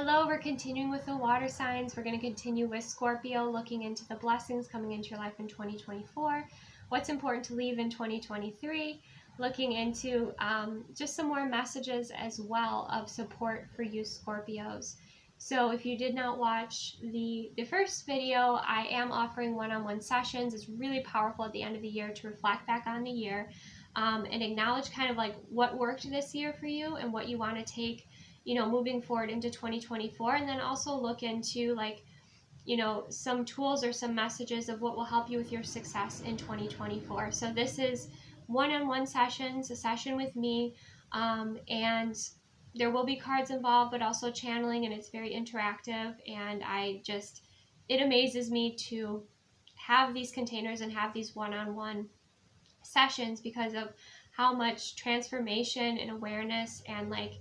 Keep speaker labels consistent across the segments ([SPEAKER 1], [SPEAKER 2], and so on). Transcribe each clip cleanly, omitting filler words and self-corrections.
[SPEAKER 1] Hello, we're continuing with the water signs. We're going to continue with Scorpio, looking into the blessings coming into your life in 2024, what's important to leave in 2023, looking into just some more messages as well of support for you Scorpios. So if you did not watch the first video, I am offering one-on-one sessions. It's really powerful at the end of the year to reflect back on the year and acknowledge kind of like what worked this year for you and what you want to take, you know, moving forward into 2024, and then also look into like, you know, some tools or some messages of what will help you with your success in 2024. So this is one-on-one sessions, a session with me, and there will be cards involved, but also channeling, and it's very interactive, and it amazes me to have these containers and have these one-on-one sessions because of how much transformation and awareness and like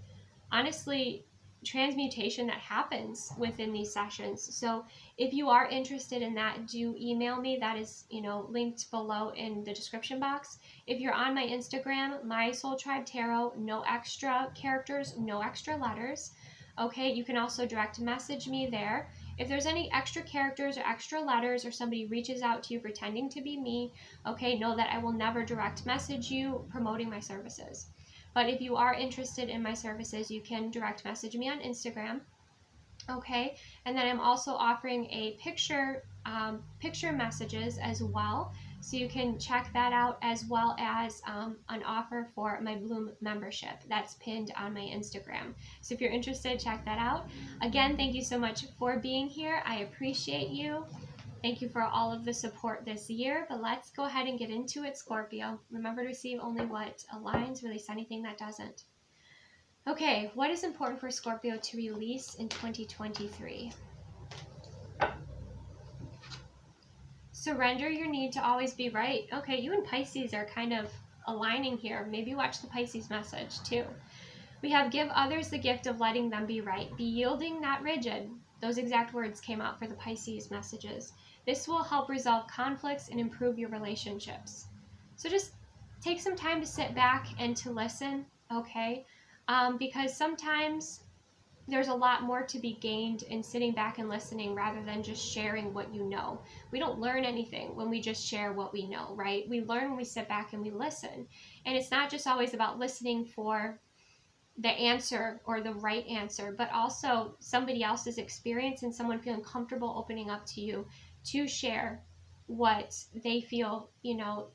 [SPEAKER 1] honestly transmutation that happens within these sessions. So if you are interested in that, do email me. That is, you know, linked below in the description box. If you're on my Instagram, my Soul Tribe Tarot, no extra characters, no extra letters. Okay, you can also direct message me there. If there's any extra characters or extra letters or somebody reaches out to you pretending to be me, okay, know that I will never direct message you promoting my services. But if you are interested in my services, you can direct message me on Instagram, okay? And then I'm also offering a picture messages as well, so you can check that out, as well as an offer for my Bloom membership that's pinned on my Instagram. So if you're interested, check that out. Again, thank you so much for being here. I appreciate you. Thank you for all of the support this year, but let's go ahead and get into it, Scorpio. Remember to receive only what aligns, release anything that doesn't. Okay, what is important for Scorpio to release in 2023? Surrender your need to always be right. Okay, you and Pisces are kind of aligning here. Maybe watch the Pisces message too. We have give others the gift of letting them be right. Be yielding, not rigid. Those exact words came out for the Pisces messages. This will help resolve conflicts and improve your relationships. So just take some time to sit back and to listen, okay? Because sometimes there's a lot more to be gained in sitting back and listening rather than just sharing what you know. We don't learn anything when we just share what we know, right? We learn when we sit back and we listen. And it's not just always about listening for the answer or the right answer, but also somebody else's experience and someone feeling comfortable opening up to you to share what they feel, you know,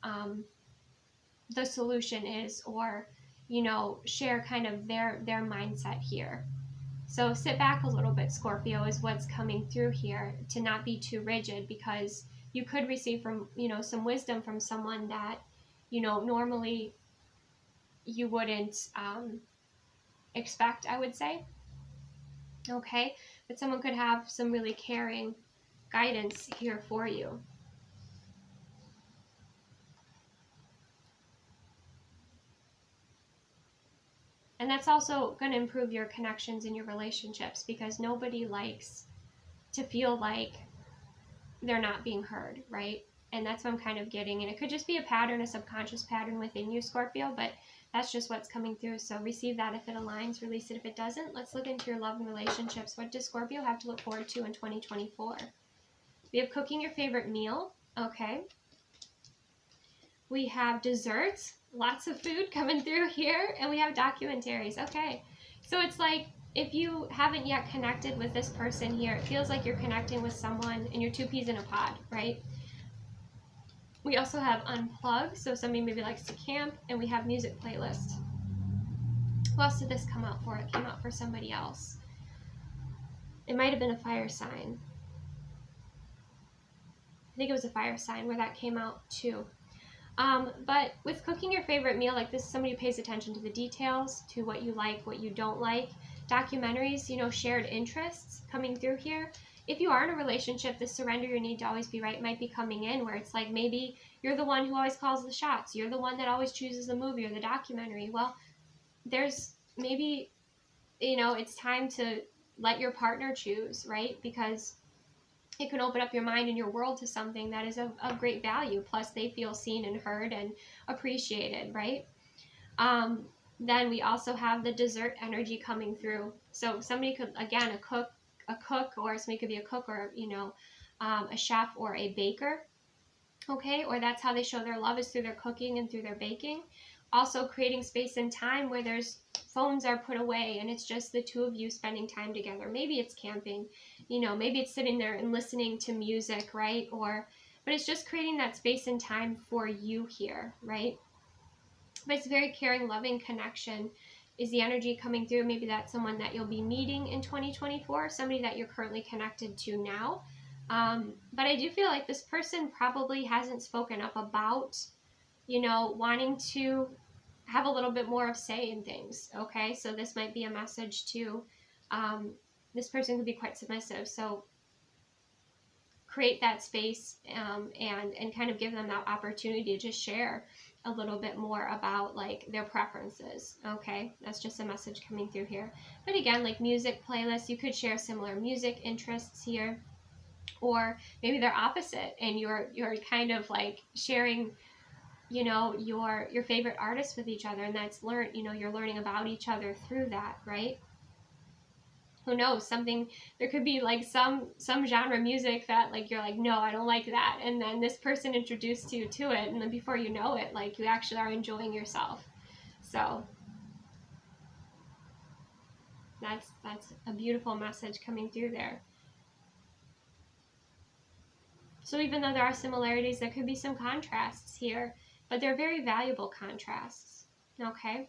[SPEAKER 1] the solution is, or, you know, share kind of their mindset here. So sit back a little bit, Scorpio, is what's coming through here, to not be too rigid, because you could receive from, you know, some wisdom from someone that, you know, normally you wouldn't expect, I would say. Okay, but someone could have some really caring guidance here for you. And that's also going to improve your connections in your relationships, because nobody likes to feel like they're not being heard, right? And that's what I'm kind of getting. And it could just be a pattern, a subconscious pattern within you, Scorpio, but that's just what's coming through. So receive that if it aligns, release it if it doesn't. Let's look into your love and relationships. What does Scorpio have to look forward to in 2024? We have cooking your favorite meal. Okay. We have desserts, lots of food coming through here, and we have documentaries. Okay. So it's like, if you haven't yet connected with this person here, it feels like you're connecting with someone and you're two peas in a pod, right? We also have unplug, so somebody maybe likes to camp, and we have music playlist. Who else did this come out for? It came out for somebody else. It might have been a fire sign. I think it was a fire sign where that came out too. But with cooking your favorite meal, like this is somebody who pays attention to the details, to what you like, what you don't like. Documentaries, you know, shared interests coming through here. If you are in a relationship, the surrender your need to always be right might be coming in, where it's like maybe you're the one who always calls the shots. You're the one that always chooses the movie or the documentary. Well, there's maybe, you know, it's time to let your partner choose, right? Because it can open up your mind and your world to something that is of great value. Plus, they feel seen and heard and appreciated, right? Then we also have the dessert energy coming through. So somebody could, again, a cook, or somebody could be a cook, or, you know, a chef or a baker. Okay, or that's how they show their love, is through their cooking and through their baking. Also creating space and time where there's phones are put away and it's just the two of you spending time together. Maybe it's camping, you know, maybe it's sitting there and listening to music, right? But it's just creating that space and time for you here, right? But it's very caring, loving connection is the energy coming through. Maybe that's someone that you'll be meeting in 2024, somebody that you're currently connected to now. But I do feel like this person probably hasn't spoken up about, you know, wanting to have a little bit more of say in things. Okay, so this might be a message to, this person could be quite submissive. So create that space, and kind of give them that opportunity to share a little bit more about like their preferences. Okay, that's just a message coming through here. But again, like music playlists, you could share similar music interests here, or maybe they're opposite and you're kind of like sharing, you know, your favorite artists with each other, and that's you're learning about each other through that, right? Who knows, there could be like some genre music that like you're like, no, I don't like that, and then this person introduced you to it, and then before you know it, like you actually are enjoying yourself. So that's a beautiful message coming through there. So even though there are similarities, there could be some contrasts here, but they're very valuable contrasts. Okay.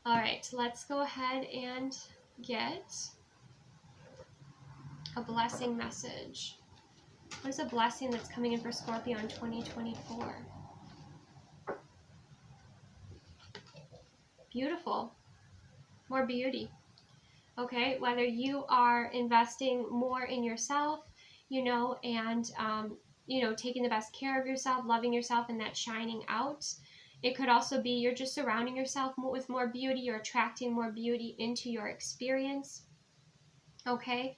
[SPEAKER 1] All right, let's go ahead and get a blessing message. What is a blessing that's coming in for Scorpio in 2024? Beautiful. More beauty. Okay, whether you are investing more in yourself, you know, and, you know, taking the best care of yourself, loving yourself, and that shining out. It could also be you're just surrounding yourself with more beauty, you're attracting more beauty into your experience. Okay,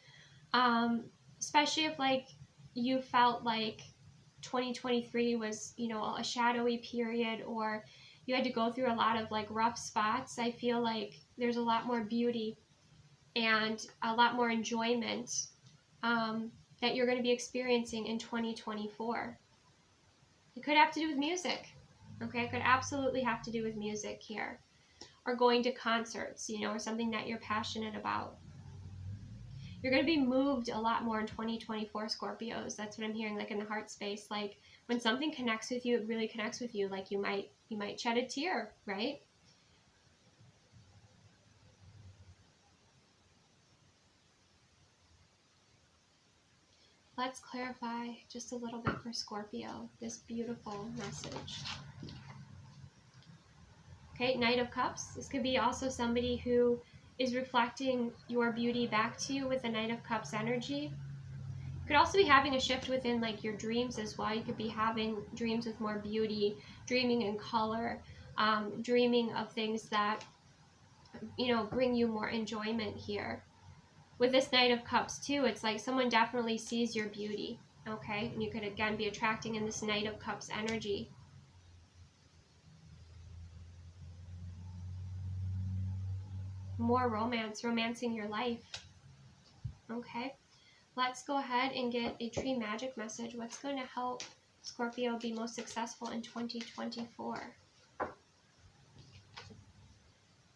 [SPEAKER 1] especially if like you felt like 2023 was, you know, a shadowy period, or you had to go through a lot of like rough spots. I feel like there's a lot more beauty and a lot more enjoyment that you're going to be experiencing in 2024. It could have to do with music. Okay, it could absolutely have to do with music here, or going to concerts, you know, or something that you're passionate about. You're going to be moved a lot more in 2024, Scorpios. That's what I'm hearing, like in the heart space. Like when something connects with you, it really connects with you. Like you might shed a tear, right? Let's clarify just a little bit for Scorpio, this beautiful message. Okay, Knight of Cups. This could be also somebody who is reflecting your beauty back to you with the Knight of Cups energy. You could also be having a shift within like your dreams as well. You could be having dreams with more beauty, dreaming in color, dreaming of things that, you know, bring you more enjoyment here. With this Knight of Cups too, it's like someone definitely sees your beauty, okay? And you could again be attracting in this Knight of Cups energy. More romance, romancing your life. Okay, let's go ahead and get a tree magic message. What's going to help Scorpio be most successful in 2024?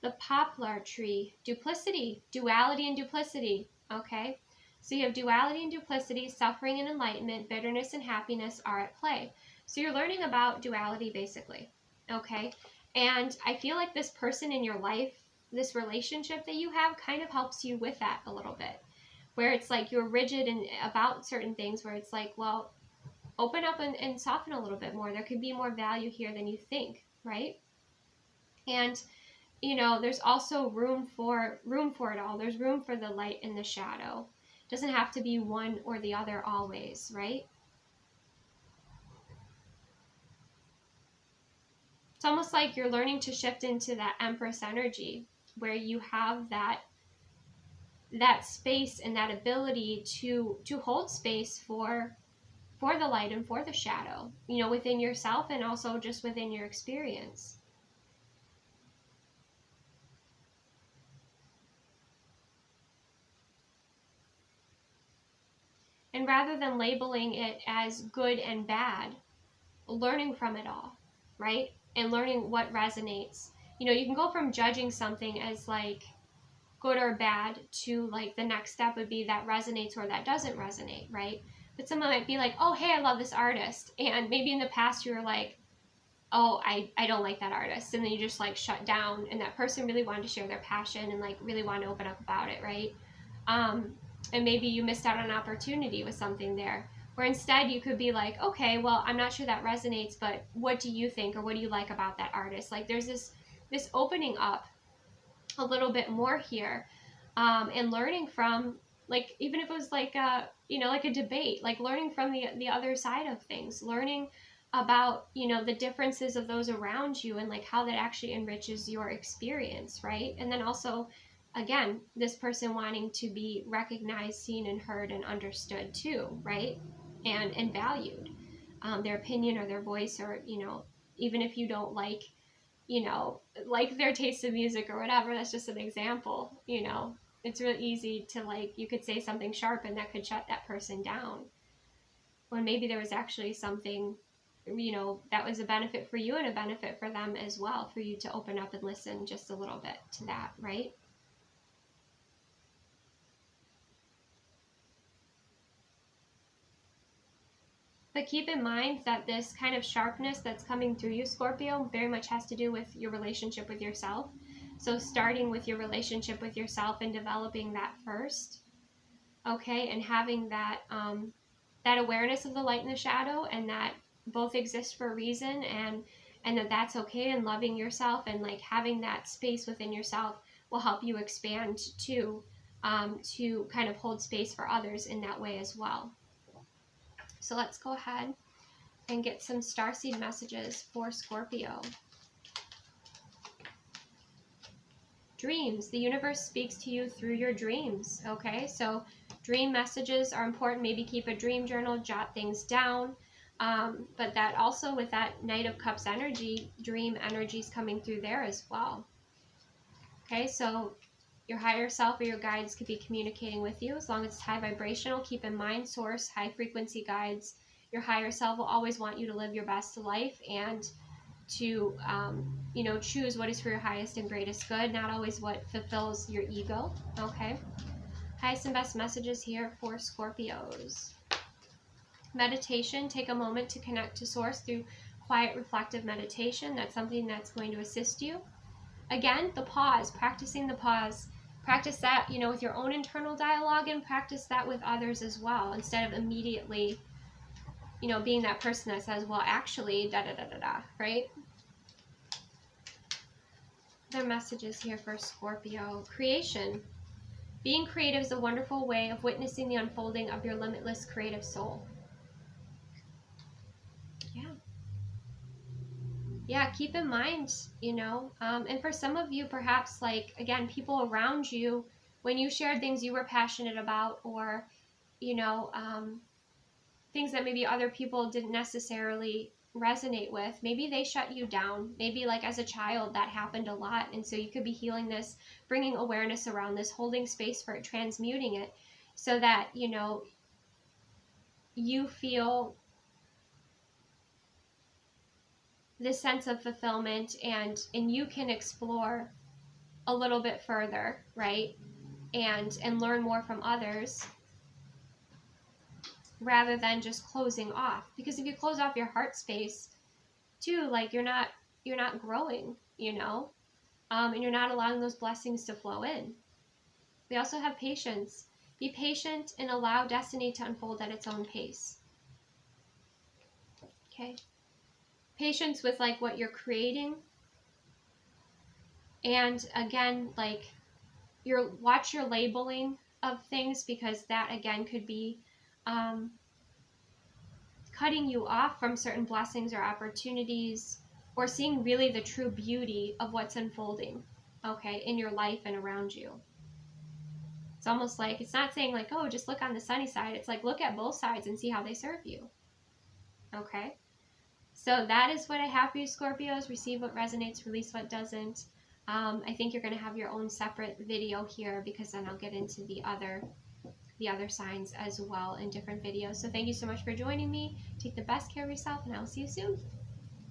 [SPEAKER 1] The poplar tree, duplicity, duality and duplicity. Okay, so you have duality and duplicity, suffering and enlightenment, bitterness and happiness are at play. So you're learning about duality basically. Okay, and I feel like this person in your life, this relationship that you have, kind of helps you with that a little bit, where it's like you're rigid and about certain things, where it's like, well, open up and soften a little bit more. There could be more value here than you think, right? And you know, there's also room for it all. There's room for the light and the shadow. It doesn't have to be one or the other always, right? It's almost like you're learning to shift into that Empress energy, where you have that space and that ability to hold space for the light and for the shadow, you know, within yourself and also just within your experience. And rather than labeling it as good and bad, learning from it all, right? And learning what resonates. You know, you can go from judging something as like good or bad to like the next step would be that resonates or that doesn't resonate, right? But someone might be like, oh, hey, I love this artist. And maybe in the past you were like, oh, I don't like that artist. And then you just like shut down, and that person really wanted to share their passion and like really wanted to open up about it, right? And maybe you missed out on an opportunity with something there. Where instead you could be like, okay, well, I'm not sure that resonates, but what do you think, or what do you like about that artist? Like there's this opening up a little bit more here, and learning from, like, even if it was like a, you know, like a debate, like learning from the other side of things, learning about, you know, the differences of those around you and like how that actually enriches your experience, right? And then also, again, this person wanting to be recognized, seen, and heard and understood too, right? And valued, their opinion or their voice, or, you know, even if you don't like, you know, like their taste in music or whatever, that's just an example, you know. It's really easy to like, you could say something sharp and that could shut that person down, when maybe there was actually something, you know, that was a benefit for you and a benefit for them as well, for you to open up and listen just a little bit to that, right? But keep in mind that this kind of sharpness that's coming through you, Scorpio, very much has to do with your relationship with yourself. So starting with your relationship with yourself and developing that first, okay, and having that that awareness of the light and the shadow, and that both exist for a reason, and that that's okay, and loving yourself and like having that space within yourself will help you expand to kind of hold space for others in that way as well. So let's go ahead and get some starseed messages for Scorpio. Dreams. The universe speaks to you through your dreams, okay? So dream messages are important. Maybe keep a dream journal, jot things down. But that also, with that Knight of Cups energy, dream energy is coming through there as well. Okay, so your higher self or your guides could be communicating with you, as long as it's high vibrational. Keep in mind, source, high frequency guides. Your higher self will always want you to live your best life and to, you know, choose what is for your highest and greatest good, not always what fulfills your ego, okay? Highest and best messages here for Scorpios. Meditation. Take a moment to connect to source through quiet, reflective meditation. That's something that's going to assist you. Again, the pause, practicing the pause. Practice that, you know, with your own internal dialogue, and practice that with others as well, instead of immediately, you know, being that person that says, well, actually, da-da-da-da-da, right? Their messages here for Scorpio. Creation. Being creative is a wonderful way of witnessing the unfolding of your limitless creative soul. Yeah, keep in mind, you know, and for some of you, perhaps, like, again, people around you, when you shared things you were passionate about, or, you know, things that maybe other people didn't necessarily resonate with, maybe they shut you down. Maybe like as a child that happened a lot, and so you could be healing this, bringing awareness around this, holding space for it, transmuting it, so that, you know, you feel this sense of fulfillment, and you can explore a little bit further, right? And learn more from others, rather than just closing off. Because if you close off your heart space too, like, you're not growing, you know, and you're not allowing those blessings to flow in. We also have patience. Be patient and allow destiny to unfold at its own pace. Okay. Patience with like what you're creating. And again, like, watch your labeling of things, because that again could be cutting you off from certain blessings or opportunities, or seeing really the true beauty of what's unfolding, okay, in your life and around you. It's almost like, it's not saying like, oh, just look on the sunny side. It's like, look at both sides and see how they serve you. Okay. So that is what I have for you, Scorpios. Receive what resonates, release what doesn't. I think you're going to have your own separate video here, because then I'll get into the other the other signs as well in different videos. So thank you so much for joining me. Take the best care of yourself, and I will see you soon.